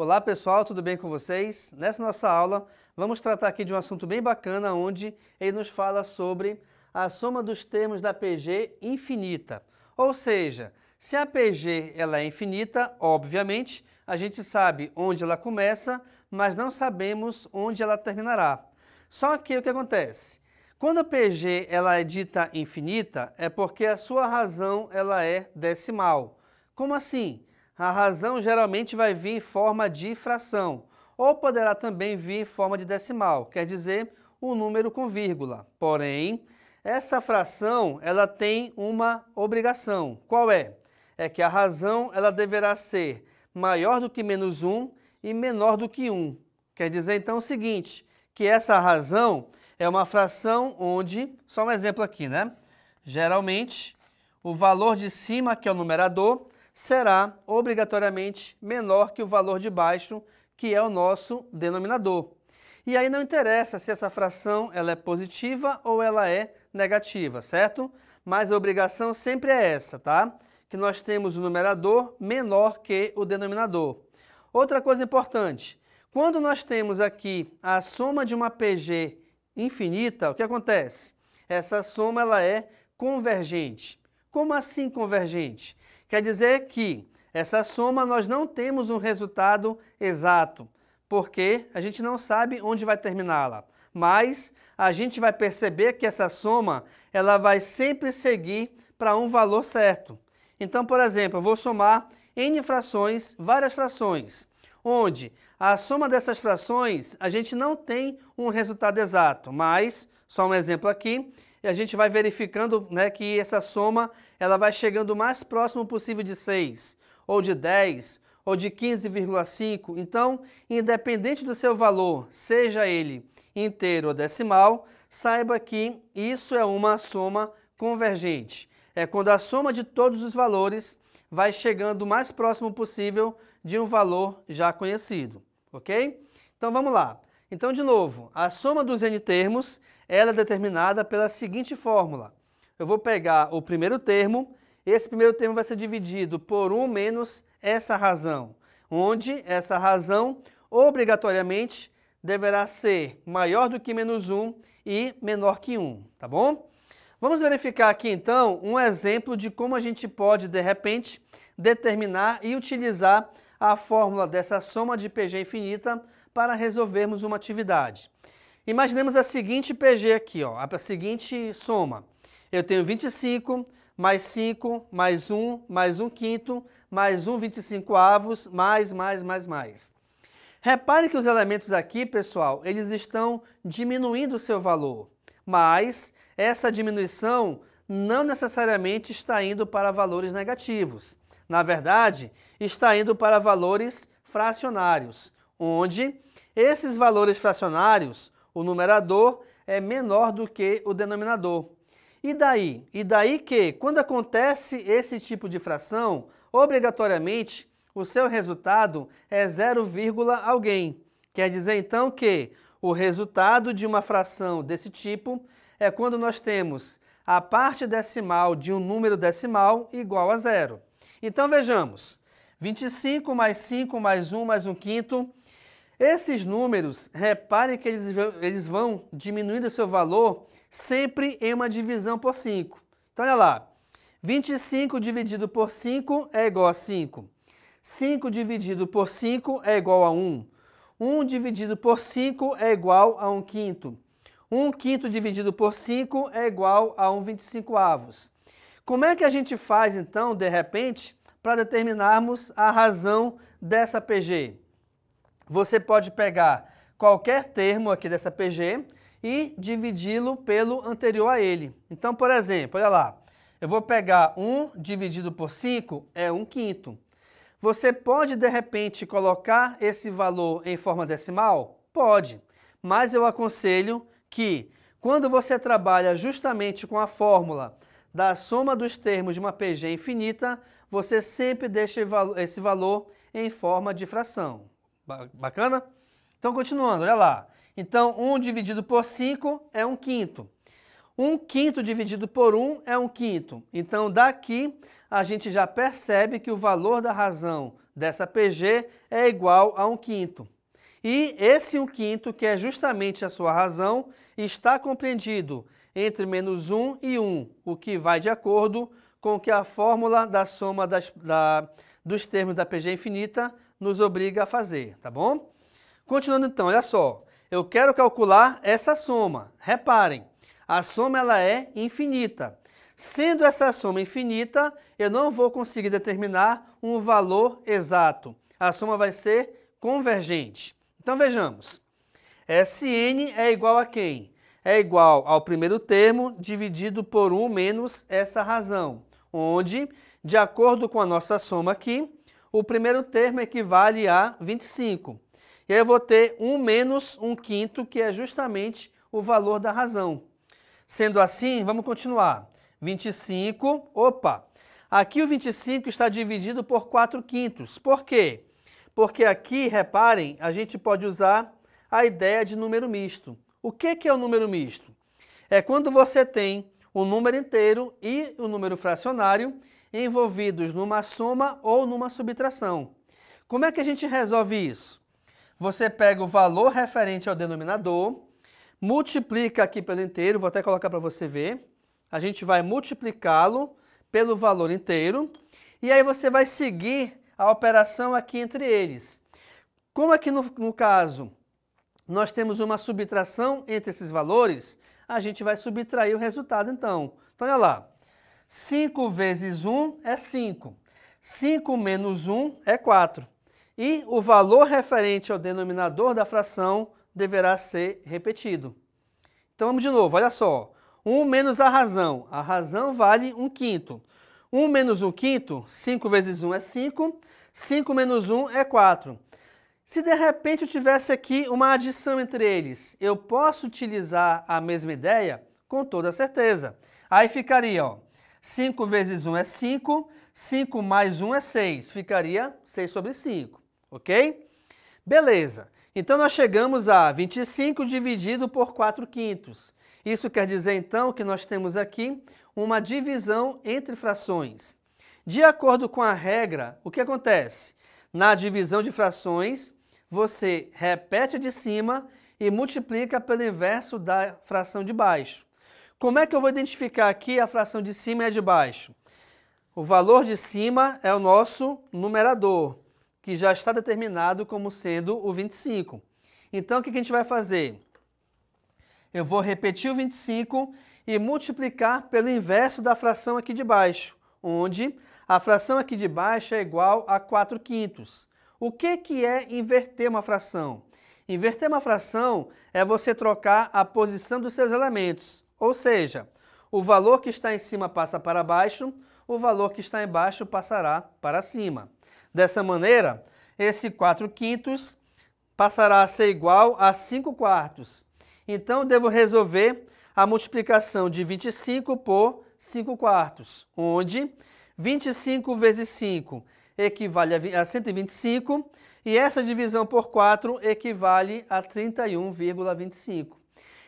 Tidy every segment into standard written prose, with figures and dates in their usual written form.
Olá pessoal, tudo bem com vocês? Nessa nossa aula vamos tratar aqui de um assunto bem bacana onde ele nos fala sobre a soma dos termos da PG infinita. Ou seja, se a PG ela é infinita, obviamente a gente sabe onde ela começa, mas não sabemos onde ela terminará. Só que o que acontece? Quando a PG ela é dita infinita, é porque a sua razão ela é decimal. Como assim? A razão geralmente vai vir em forma de fração, ou poderá também vir em forma de decimal, quer dizer, um número com vírgula. Porém, essa fração ela tem uma obrigação. Qual é? É que a razão ela deverá ser maior do que menos 1 e menor do que 1. Quer dizer então o seguinte, que essa razão é uma fração onde, só um exemplo aqui, né? Geralmente, o valor de cima, que é o numerador, será obrigatoriamente menor que o valor de baixo, que é o nosso denominador. E aí não interessa se essa fração ela é positiva ou ela é negativa, certo? Mas a obrigação sempre é essa, tá? Que nós temos o numerador menor que o denominador. Outra coisa importante, quando nós temos aqui a soma de uma PG infinita, o que acontece? Essa soma ela é convergente. Como assim convergente? Quer dizer que essa soma nós não temos um resultado exato, porque a gente não sabe onde vai terminá-la. Mas a gente vai perceber que essa soma ela vai sempre seguir para um valor certo. Então, por exemplo, eu vou somar n frações, várias frações, onde a soma dessas frações a gente não tem um resultado exato, mas, só um exemplo aqui, e a gente vai verificando, né, que essa soma ela vai chegando o mais próximo possível de 6, ou de 10, ou de 15,5. Então, independente do seu valor, seja ele inteiro ou decimal, saiba que isso é uma soma convergente. É quando a soma de todos os valores vai chegando o mais próximo possível de um valor já conhecido, ok? Então vamos lá. Então, de novo, a soma dos n termos ela é determinada pela seguinte fórmula. Eu vou pegar o primeiro termo, esse primeiro termo vai ser dividido por 1 menos essa razão, onde essa razão obrigatoriamente deverá ser maior do que menos 1 e menor que 1, tá bom? Vamos verificar aqui então um exemplo de como a gente pode, de repente, determinar e utilizar a fórmula dessa soma de PG infinita para resolvermos uma atividade. Imaginemos a seguinte PG aqui, ó, a seguinte soma. Eu tenho 25 mais 5 mais 1 mais 1 quinto mais 1 25 avos mais. Repare que os elementos aqui, pessoal, eles estão diminuindo o seu valor, mas essa diminuição não necessariamente está indo para valores negativos. Na verdade, está indo para valores fracionários, onde esses valores fracionários, o numerador é menor do que o denominador. E daí? E daí que, quando acontece esse tipo de fração, obrigatoriamente, o seu resultado é 0, alguém. Quer dizer, então, que o resultado de uma fração desse tipo é quando nós temos a parte decimal de um número decimal igual a 0. Então, vejamos. 25 mais 5 mais 1 mais 1 quinto. Esses números, reparem que eles vão diminuindo o seu valor sempre em uma divisão por 5. Então, olha lá. 25 dividido por 5 é igual a 5. 5 dividido por 5 é igual a 1. 1 dividido por 5 é igual a 1 quinto. 1 quinto dividido por 5 é igual a 1 25 avos. Como é que a gente faz, então, de repente, para determinarmos a razão dessa PG? Você pode pegar qualquer termo aqui dessa PG e dividi-lo pelo anterior a ele. Então, por exemplo, olha lá, eu vou pegar 1 dividido por 5 é 1 quinto. Você pode, de repente, colocar esse valor em forma decimal? Pode, mas eu aconselho que, quando você trabalha justamente com a fórmula da soma dos termos de uma PG infinita, você sempre deixa esse valor em forma de fração. Bacana? Então, continuando, olha lá. Então, 1 dividido por 5 é 1 quinto. 1 quinto dividido por 1 é 1 quinto. Então, daqui, a gente já percebe que o valor da razão dessa PG é igual a 1 quinto. E esse 1 quinto, que é justamente a sua razão, está compreendido entre menos 1 e 1, o que vai de acordo com o que a fórmula da soma dos termos da PG infinita nos obriga a fazer, tá bom? Continuando então, olha só, eu quero calcular essa soma. Reparem, a soma ela é infinita. Sendo essa soma infinita, eu não vou conseguir determinar um valor exato. A soma vai ser convergente. Então vejamos, Sn é igual a quem? É igual ao primeiro termo dividido por 1 menos essa razão, onde, de acordo com a nossa soma aqui, o primeiro termo equivale a 25. E aí eu vou ter 1 menos 1 quinto, que é justamente o valor da razão. Sendo assim, vamos continuar. 25, aqui o 25 está dividido por 4 quintos. Por quê? Porque aqui, reparem, a gente pode usar a ideia de número misto. O que é o número misto? É quando você tem o número inteiro e o número fracionário envolvidos numa soma ou numa subtração. Como é que a gente resolve isso? Você pega o valor referente ao denominador, multiplica aqui pelo inteiro, vou até colocar para você ver. A gente vai multiplicá-lo pelo valor inteiro e aí você vai seguir a operação aqui entre eles. Como aqui no caso nós temos uma subtração entre esses valores, a gente vai subtrair o resultado então. Então olha lá, 5 vezes 1 é 5, 5 menos 1 é 4. E o valor referente ao denominador da fração deverá ser repetido. Então vamos de novo, olha só. 1 menos a razão vale 1 quinto. 1 menos 1 quinto, 5 vezes 1 é 5, 5 menos 1 é 4. Se de repente eu tivesse aqui uma adição entre eles, eu posso utilizar a mesma ideia? Com toda certeza. Aí ficaria, ó, 5 vezes 1 é 5, 5 mais 1 é 6, ficaria 6 sobre 5, ok? Beleza, então nós chegamos a 25 dividido por 4 quintos. Isso quer dizer então que nós temos aqui uma divisão entre frações. De acordo com a regra, o que acontece? Na divisão de frações, você repete a de cima e multiplica pelo inverso da fração de baixo. Como é que eu vou identificar aqui a fração de cima e a de baixo? O valor de cima é o nosso numerador, que já está determinado como sendo o 25. Então, o que a gente vai fazer? Eu vou repetir o 25 e multiplicar pelo inverso da fração aqui de baixo, onde a fração aqui de baixo é igual a 4 quintos. O que é inverter uma fração? Inverter uma fração é você trocar a posição dos seus elementos, ou seja, o valor que está em cima passa para baixo, o valor que está embaixo passará para cima. Dessa maneira, esse 4 quintos passará a ser igual a 5 quartos. Então, devo resolver a multiplicação de 25 por 5 quartos, onde 25 vezes 5 equivale a 125 e essa divisão por 4 equivale a 31,25.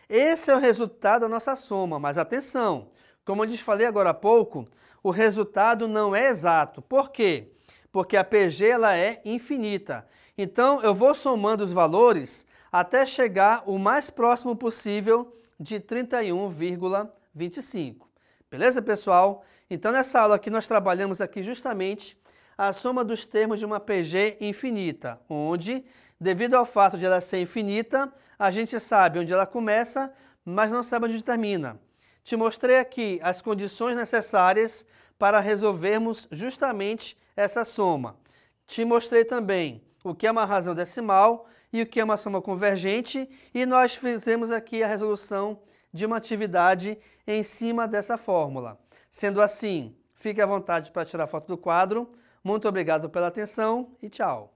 Esse é o resultado da nossa soma, mas atenção, como eu lhes falei agora há pouco, o resultado não é exato. Por quê? Porque a PG ela é infinita. Então, eu vou somando os valores até chegar o mais próximo possível de 31,25. Beleza, pessoal? Então, nessa aula aqui, nós trabalhamos aqui justamente a soma dos termos de uma PG infinita, onde, devido ao fato de ela ser infinita, a gente sabe onde ela começa, mas não sabe onde termina. Te mostrei aqui as condições necessárias para resolvermos justamente essa soma. Te mostrei também o que é uma razão decimal e o que é uma soma convergente, e nós fizemos aqui a resolução de uma atividade em cima dessa fórmula. Sendo assim, fique à vontade para tirar foto do quadro. Muito obrigado pela atenção e tchau!